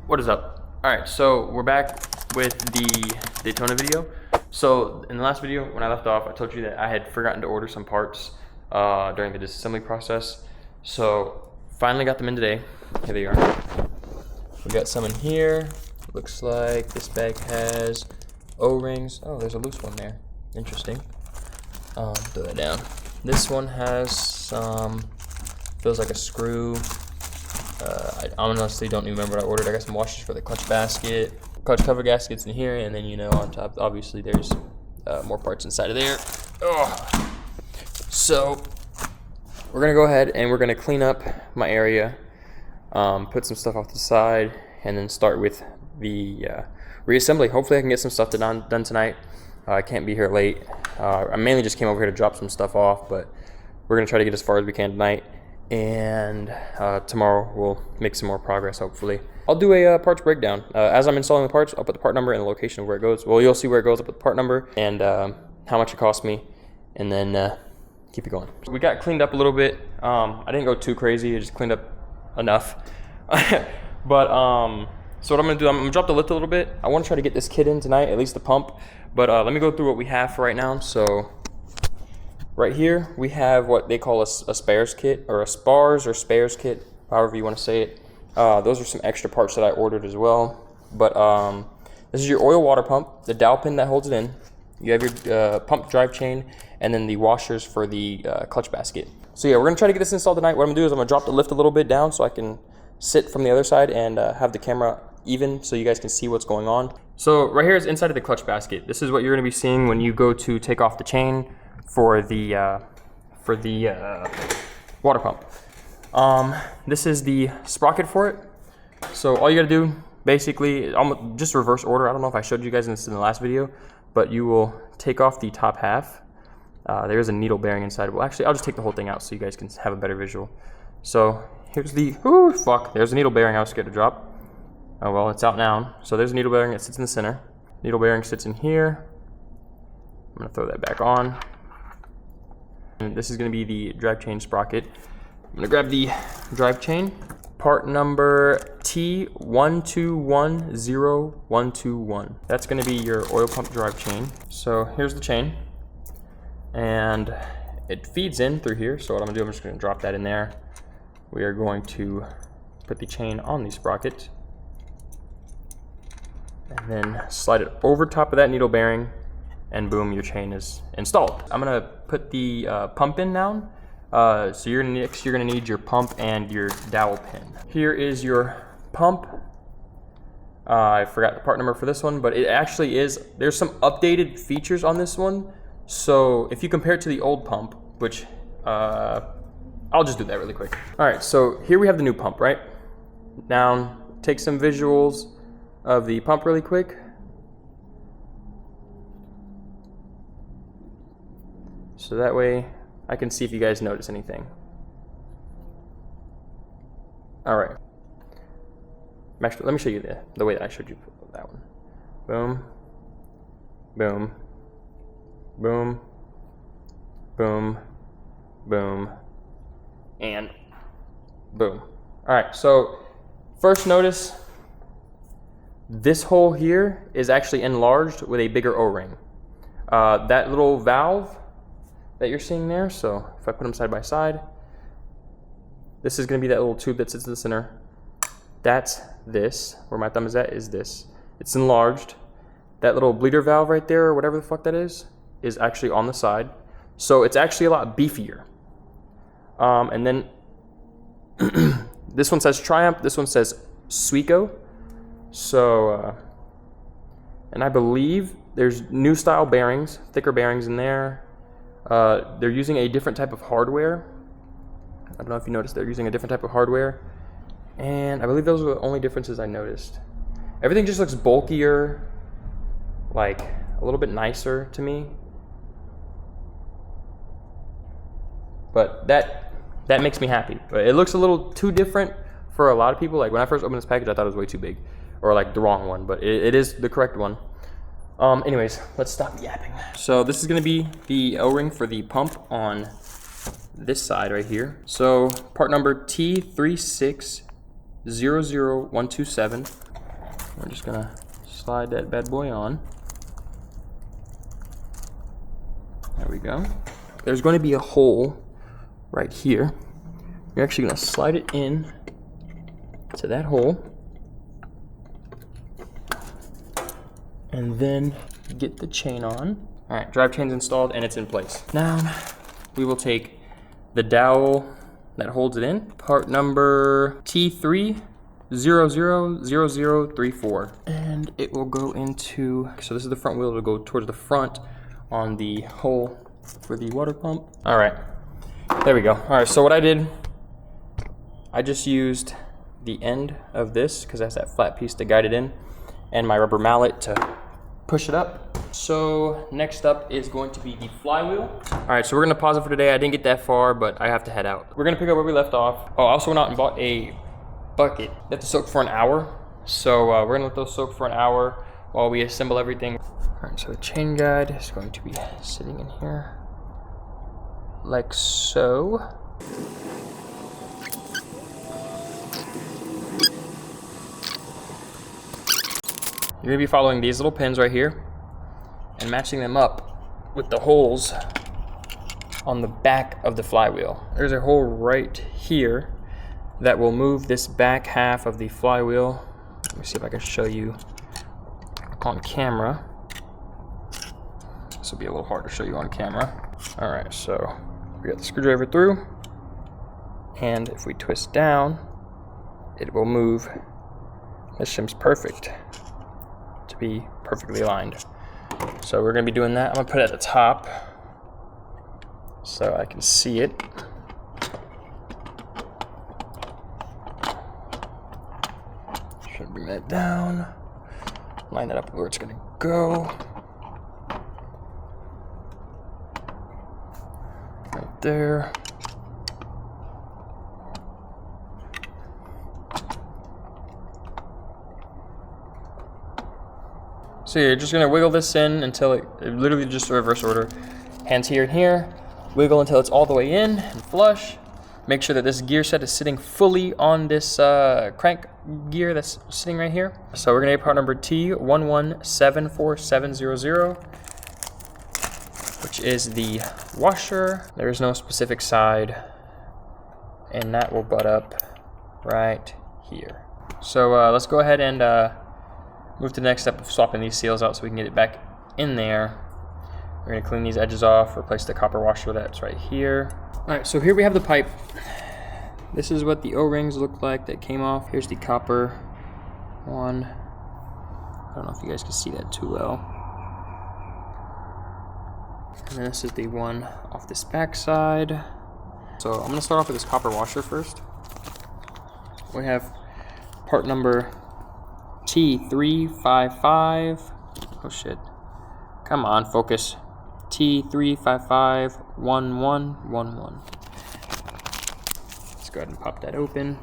What is up? All right, so we're back with the Daytona video. So in the last video, when I left off, I told you that I had forgotten to order some parts during the disassembly process. So finally got them in today. Here they are. We got some in here. Looks like this bag has O-rings. Oh, there's a loose one there. Interesting. Throw that down. This one has some, feels like a screw. I honestly don't even remember what I ordered. I got some washers for the clutch basket, clutch cover gaskets in here, and then, you know, on top, obviously, there's more parts inside of there. Oh. So we're gonna go ahead and we're gonna clean up my area, put some stuff off to the side, and then start with the reassembly. Hopefully I can get some stuff done tonight. I can't be here late. I mainly just came over here to drop some stuff off, but we're gonna try to get as far as we can tonight. And tomorrow we'll make some more progress, hopefully. I'll do a parts breakdown. As I'm installing the parts, I'll put the part number and the location of where it goes. Well, you'll see where it goes. I'll put the part number and how much it cost me, and then keep it going. We got cleaned up a little bit. I didn't go too crazy. I just cleaned up enough. But so what I'm gonna do, I'm gonna drop the lift a little bit. I wanna try to get this kit in tonight, at least the pump. But let me go through what we have for right now. So right here, we have what they call a spares kit, or a spars or spares kit, however you want to say it. Those are some extra parts that I ordered as well. But this is your oil water pump, the dowel pin that holds it in. You have your pump drive chain, and then the washers for the clutch basket. So yeah, we're going to try to get this installed tonight. What I'm going to do is I'm going to drop the lift a little bit down so I can sit from the other side and have the camera even so you guys can see what's going on. So right here is inside of the clutch basket. This is what you're going to be seeing when you go to take off the chain for the water pump. This is the sprocket for it. So all you gotta do, basically, just reverse order. I don't know if I showed you guys this in the last video, but you will take off the top half. There is a needle bearing inside. Well, actually, I'll just take the whole thing out so you guys can have a better visual. So here's the, there's a needle bearing I was scared to drop. Oh well, it's out now. So there's a needle bearing that sits in the center. Needle bearing sits in here. I'm gonna throw that back on. And this is going to be the drive chain sprocket. I'm going to grab the drive chain. Part number T121021. That's going to be your oil pump drive chain. So here's the chain. And it feeds in through here. So what I'm going to do, I'm just going to drop that in there. We are going to put the chain on the sprocket. And then slide it over top of that needle bearing. And boom, your chain is installed. I'm gonna put the pump in now. So you're gonna need your pump and your dowel pin. Here is your pump. I forgot the part number for this one, but it actually is, there's some updated features on this one. So if you compare it to the old pump, which I'll just do that really quick. All right, so here we have the new pump, right? Now, take some visuals of the pump really quick. So that way I can see if you guys notice anything. All right. Actually, let me show you the way that I showed you that one. Boom, boom, boom, boom, boom, and boom. All right, so first notice this hole here is actually enlarged with a bigger O-ring. That little valve that you're seeing there, so if I put them side by side, this is going to be that little tube that sits in the center. That's this, where my thumb is at, is this. It's enlarged. That little bleeder valve right there, or whatever the fuck that is actually on the side. So it's actually a lot beefier. And then this one says Triumph, this one says Suico. So, and I believe there's new style bearings, thicker bearings in there. They're using a different type of hardware. I don't know if you noticed, they're using a different type of hardware. And I believe those are the only differences I noticed. Everything just looks bulkier, like a little bit nicer to me. But that makes me happy. But it looks a little too different for a lot of people. Like when I first opened this package, I thought it was way too big, or like the wrong one, but it is the correct one. Anyways, let's stop yapping. So this is gonna be the O-ring for the pump on this side right here. So part number T3600127. We're just gonna slide that bad boy on. There we go. There's going to be a hole right here. You're actually gonna slide it in to that hole. And then get the chain on. All right, drive chain's installed and it's in place. Now, we will take the dowel that holds it in, part number T3000034. And it will go into, so this is the front wheel, it'll go towards the front on the hole for the water pump. All right, there we go. All right, so what I did, I just used the end of this, because that's that flat piece to guide it in, and my rubber mallet to push it up. So next up is going to be the flywheel. All right, so we're gonna pause it for today. I didn't get that far, but I have to head out. We're gonna pick up where we left off. Oh, I also went out and bought a bucket. They have to soak for an hour. So we're gonna let those soak for an hour while we assemble everything. All right, so the chain guide is going to be sitting in here like so. You're gonna be following these little pins right here and matching them up with the holes on the back of the flywheel. There's a hole right here that will move this back half of the flywheel. Let me see if I can show you on camera. This will be a little hard to show you on camera. All right, so we got the screwdriver through, and if we twist down, it will move. This shim's perfect to be perfectly aligned. So we're gonna be doing that. I'm gonna put it at the top so I can see it. Should bring that down, line that up where it's gonna go. Right there. So you're just gonna wiggle this in until it literally just reverse order. Hands here and here. Wiggle until it's all the way in and flush. Make sure that this gear set is sitting fully on this crank gear that's sitting right here. So we're gonna get part number T1174700, which is the washer. There is no specific side, and that will butt up right here. So let's go ahead and move to the next step of swapping these seals out so we can get it back in there. We're gonna clean these edges off, replace the copper washer that's right here. All right, so here we have the pipe. This is what the O-rings look like that came off. Here's the copper one. I don't know if you guys can see that too well. And then this is the one off this back side. So I'm gonna start off with this copper washer first. We have part number T355, oh shit, come on, focus, T3551111. Let's go ahead and pop that open.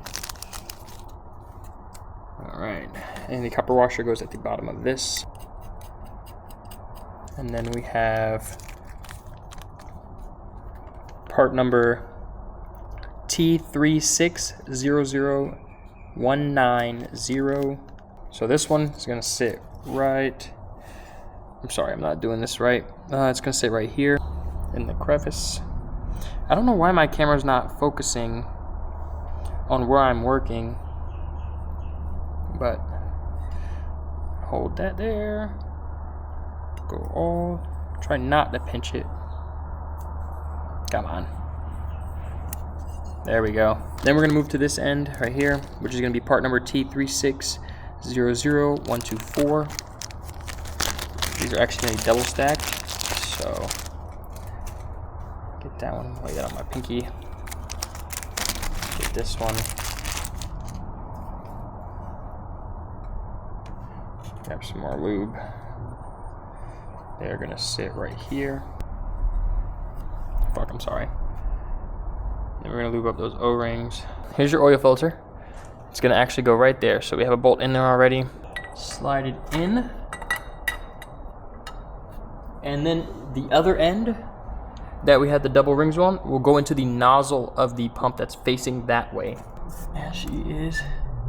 All right, and the copper washer goes at the bottom of this. And then we have part number T3600190. So this one is gonna sit right, I'm sorry, I'm not doing this right. It's gonna sit right here in the crevice. I don't know why my camera's not focusing on where I'm working, but hold that there. Go all, try not to pinch it. Come on. There we go. Then we're gonna move to this end right here, which is gonna be part number T3600124. These are actually gonna be double stacked, so get that one, lay that on my pinky. Get this one. Grab some more lube. They're gonna sit right here. Fuck, I'm sorry. Then we're gonna lube up those O-rings. Here's your oil filter. It's gonna actually go right there. So we have a bolt in there already. Slide it in. And then the other end that we had the double rings on will go into the nozzle of the pump that's facing that way. And she is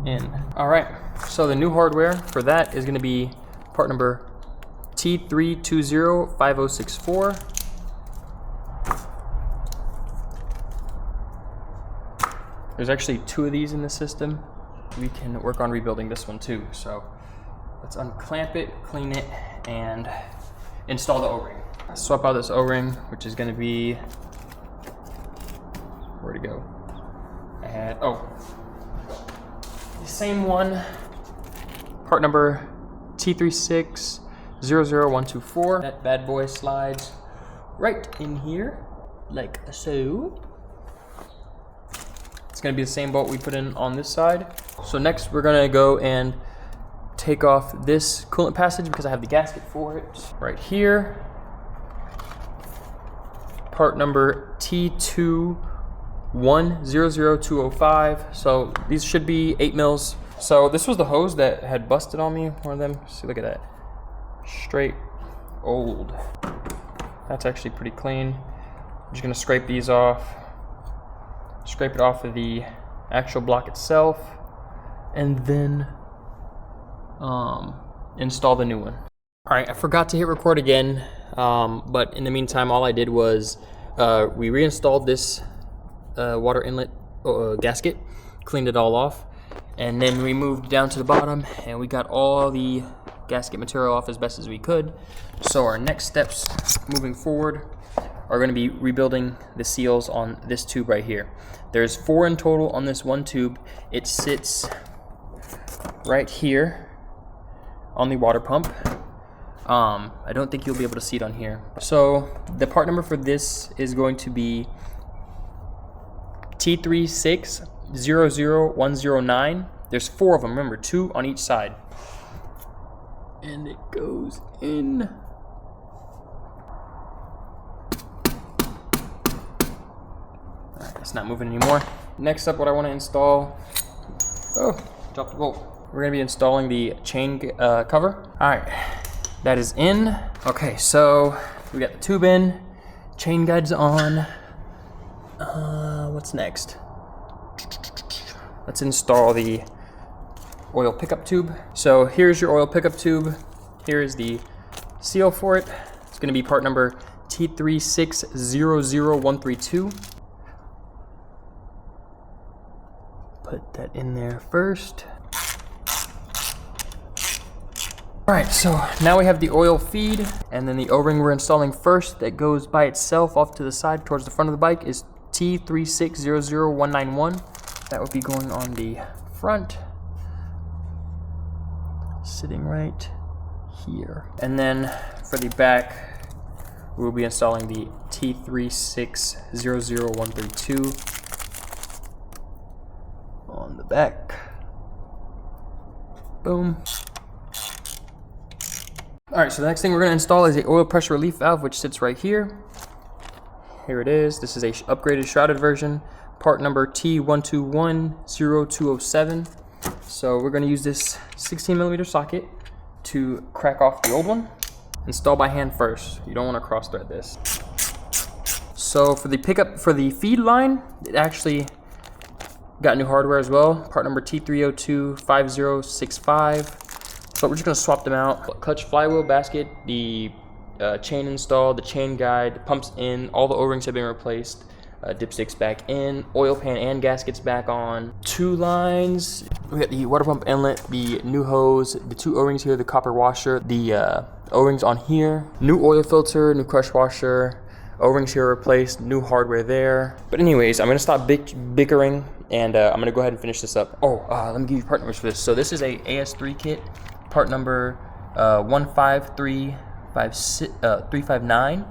in. All right, so the new hardware for that is gonna be part number T3205064. There's actually 2 of these in the system. We can work on rebuilding this one too. So let's unclamp it, clean it, and install the O-ring. Swap out this O-ring, which is gonna be, where'd it go? I had, the same one, part number T3600124. That bad boy slides right in here, like so. It's gonna be the same bolt we put in on this side. So next we're gonna go and take off this coolant passage because I have the gasket for it right here. Part number T2100205. So these should be 8 mils. So this was the hose that had busted on me, one of them. See, look at that. Straight old. That's actually pretty clean. I'm just gonna scrape these off. Scrape it off of the actual block itself, and then install the new one. All right, I forgot to hit record again, but in the meantime, all I did was we reinstalled this water inlet gasket, cleaned it all off, and then we moved down to the bottom, and we got all the gasket material off as best as we could. So our next steps moving forward are going to be rebuilding the seals on this tube right here. There's 4 in total on this one tube. It sits right here on the water pump. I don't think you'll be able to see it on here. So the part number for this is going to be T3600109. There's 4 of them, remember, 2 on each side. And it goes in. It's not moving anymore. Next up, what I want to install, dropped the bolt. We're gonna be installing the chain cover. All right, that is in. Okay, so we got the tube in, chain guides on. What's next? Let's install the oil pickup tube. So here's your oil pickup tube. Here is the seal for it. It's gonna be part number T3600132. Put that in there first. All right, so now we have the oil feed, and then the O-ring we're installing first that goes by itself off to the side towards the front of the bike is T3600191. That would be going on the front, sitting right here. And then for the back, we'll be installing the T3600132 on the back. Boom. All right, so the next thing we're gonna install is the oil pressure relief valve, which sits right here. Here it is. This is a upgraded shrouded version, part number T1210207. So we're gonna use this 16mm socket to crack off the old one. Install by hand first. You don't wanna cross thread this. So for the pickup, for the feed line, it actually got new hardware as well. Part number T3025065. So we're just gonna swap them out. Clutch flywheel basket, the chain install, the chain guide, pumps in, all the O-rings have been replaced, dipsticks back in, oil pan and gaskets back on. 2 lines, we got the water pump inlet, the new hose, the 2 O-rings here, the copper washer, the O-rings on here, new oil filter, new crush washer, O-rings here replaced, new hardware there. But anyways, I'm gonna stop bickering, and I'm gonna go ahead and finish this up. Let me give you part numbers for this. So this is a AS3 kit, part number 153359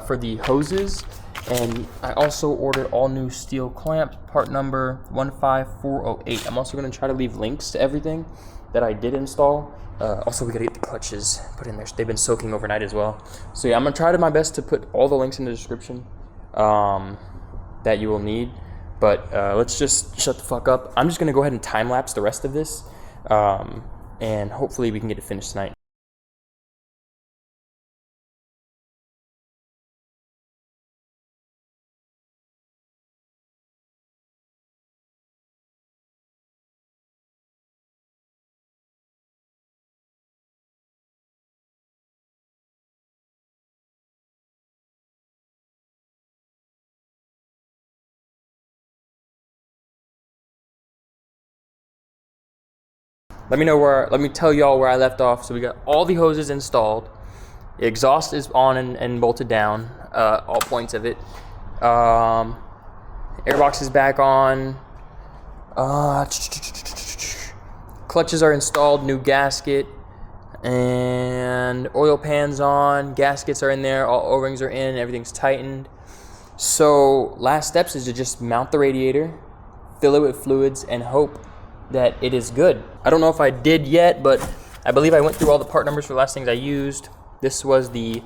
for the hoses. And I also ordered all new steel clamps, part number 15408. I'm also gonna try to leave links to everything that I did install. Also, we gotta get the clutches put in there. They've been soaking overnight as well. So yeah, I'm gonna try my best to put all the links in the description that you will need. But let's just shut the fuck up. I'm just gonna go ahead and time lapse the rest of this, and hopefully we can get it finished tonight. let me tell y'all where I left off. So we got all the hoses installed. The exhaust is on and bolted down, all points of it. Airbox is back on. Clutches are installed, new gasket, and oil pans on. Gaskets are in there, all O-rings are in, everything's tightened. So last steps is to just mount the radiator, fill it with fluids, and hope that it is good. I don't know if I did yet, but I believe I went through all the part numbers for the last things I used. This was the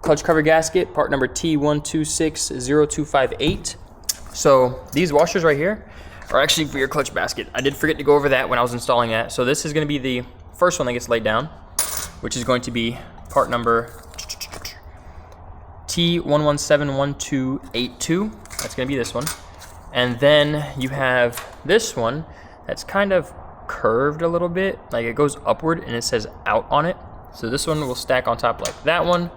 clutch cover gasket, part number T.2. So these washers right here are actually for your clutch basket. I did forget to go over that when I was installing that. So this is gonna be the first one that gets laid down, which is going to be part number T117182. That's gonna be this one. And then you have this one that's kind of curved a little bit, like it goes upward and it says out on it. So this one will stack on top like that one.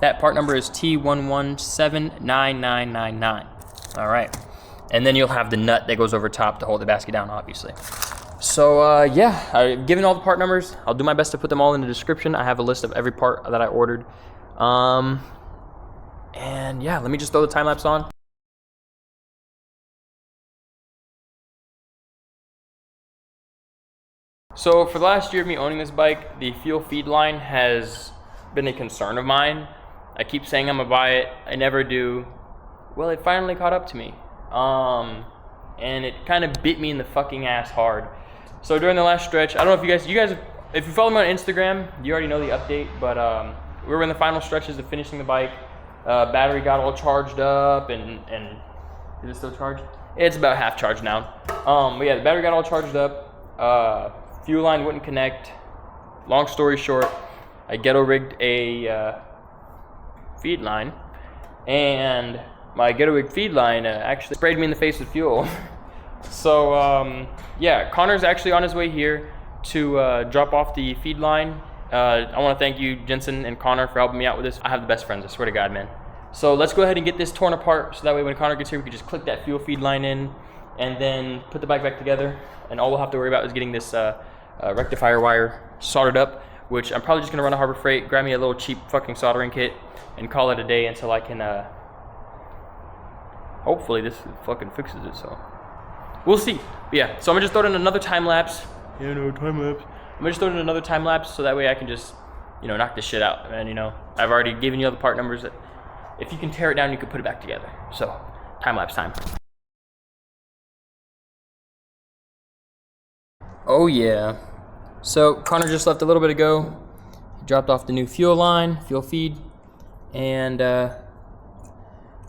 That part number is T11799999. All right. And then you'll have the nut that goes over top to hold the basket down, obviously. So yeah, I've given all the part numbers. I'll do my best to put them all in the description. I have a list of every part that I ordered. And yeah, let me just throw the time lapse on. So for the last year of me owning this bike, the fuel feed line has been a concern of mine. I keep saying I'm gonna buy it, I never do. Well, it finally caught up to me. And it kind of bit me in the fucking ass hard. So during the last stretch, I don't know if you guys, if you follow me on Instagram, you already know the update, but we were in the final stretches of finishing the bike. Battery got all charged up and is it still charged? It's about half charged now. But yeah, the battery got all charged up. Fuel line wouldn't connect. Long story short, I ghetto rigged a feed line, and my ghetto rigged feed line actually sprayed me in the face with fuel. So yeah, Connor's actually on his way here to drop off the feed line. I want to thank you, Jensen and Connor, for helping me out with this. I have the best friends, I swear to God, man. So let's go ahead and get this torn apart, so that way when Connor gets here, we can just click that fuel feed line in, and then put the bike back together. And all we'll have to worry about is getting this rectifier wire soldered up, which I'm probably just gonna run to Harbor Freight, grab me a little cheap fucking soldering kit, and call it a day until I can, hopefully this fucking fixes it, so. We'll see. But yeah, so I'm gonna just throw in another time lapse. Yeah, no, time lapse. I'm gonna just throw in another time lapse so that way I can just, you know, knock this shit out. And you know, I've already given you all the part numbers that if you can tear it down, you can put it back together. So, time lapse time. Oh yeah. So Connor just left a little bit ago. He dropped off the new fuel line, fuel feed, and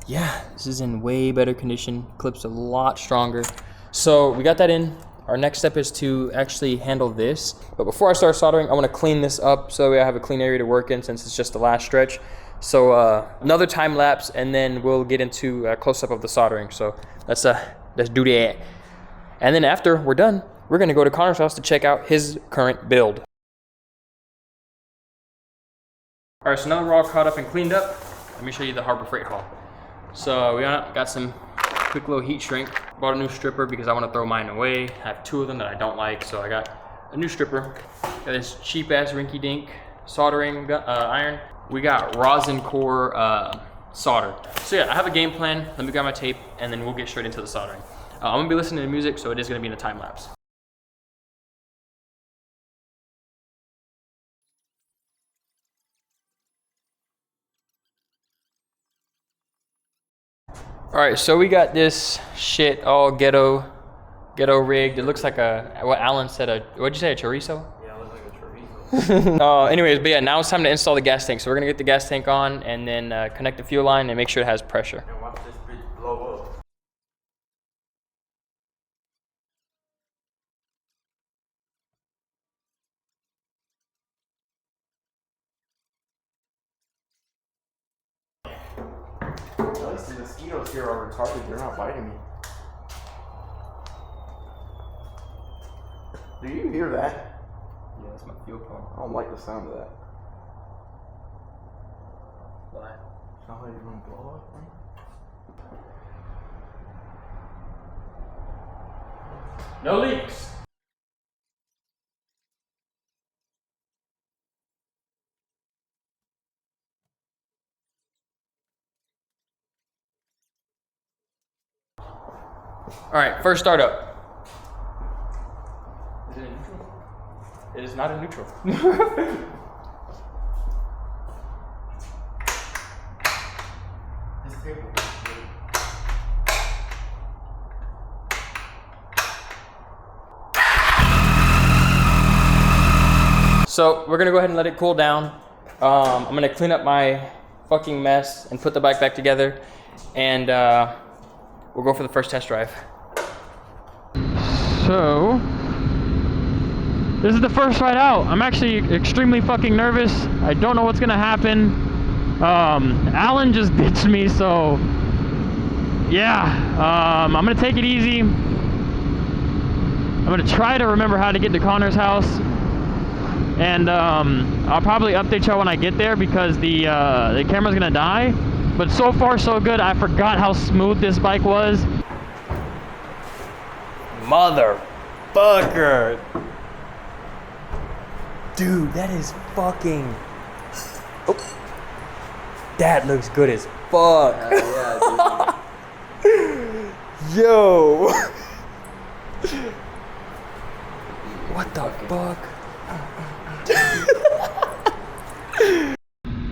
yeah, this is in way better condition. Clip's a lot stronger. So we got that in. Our next step is to actually handle this. But before I start soldering, I want to clean this up so I have a clean area to work in since it's just the last stretch. So another time lapse, and then we'll get into a close-up of the soldering. So let's do that. And then after we're done, we're gonna go to Connor's house to check out his current build. All right, so now that we're all caught up and cleaned up, let me show you the Harbor Freight haul. So we got some quick little heat shrink. Bought a new stripper because I want to throw mine away. I have two of them that I don't like, so I got a new stripper. Got this cheap ass rinky dink soldering iron. We got rosin core solder. So yeah, I have a game plan. Let me grab my tape and then we'll get straight into the soldering. I'm gonna be listening to music, so it is gonna be in a time lapse. All right, so we got this shit all ghetto rigged. It looks like what Alan said, what'd you say, a chorizo? Yeah, it looks like a chorizo. Anyways, but yeah, now it's time to install the gas tank. So we're gonna get the gas tank on and then connect the fuel line and make sure it has pressure. And watch this bitch blow up. At least the mosquitoes here are retarded. They're not biting me. Do you hear that? Yeah, that's my fuel pump. I don't like the sound of that. Why? Sound like you're gonna blow up, man? No leaks. All right, first startup. Is it in neutral? It is not in neutral. So we're gonna go ahead and let it cool down. I'm gonna clean up my fucking mess and put the bike back together, and we'll go for the first test drive. So, this is the first ride out. I'm actually extremely fucking nervous. I don't know what's gonna happen. Alan just ditched me, so yeah. I'm gonna take it easy. I'm gonna try to remember how to get to Connor's house. And I'll probably update y'all when I get there because the camera's gonna die. But so far so good. I forgot how smooth this bike was. Motherfucker. Dude, that is fucking... Oh. That looks good as fuck. Yeah, dude. Yo. What the fuck?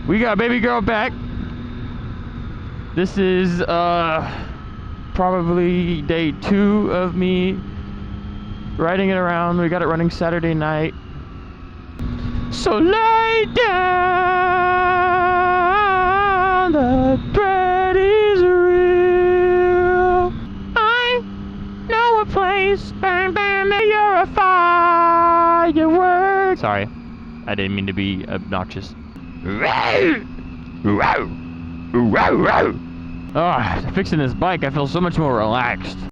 We got baby girl back. This is probably day 2 of me riding it around. We got it running Saturday night. So lay down, the thread is real. I know a place, bang bang, that you're a firework. Sorry, I didn't mean to be obnoxious. Fixing this bike, I feel so much more relaxed.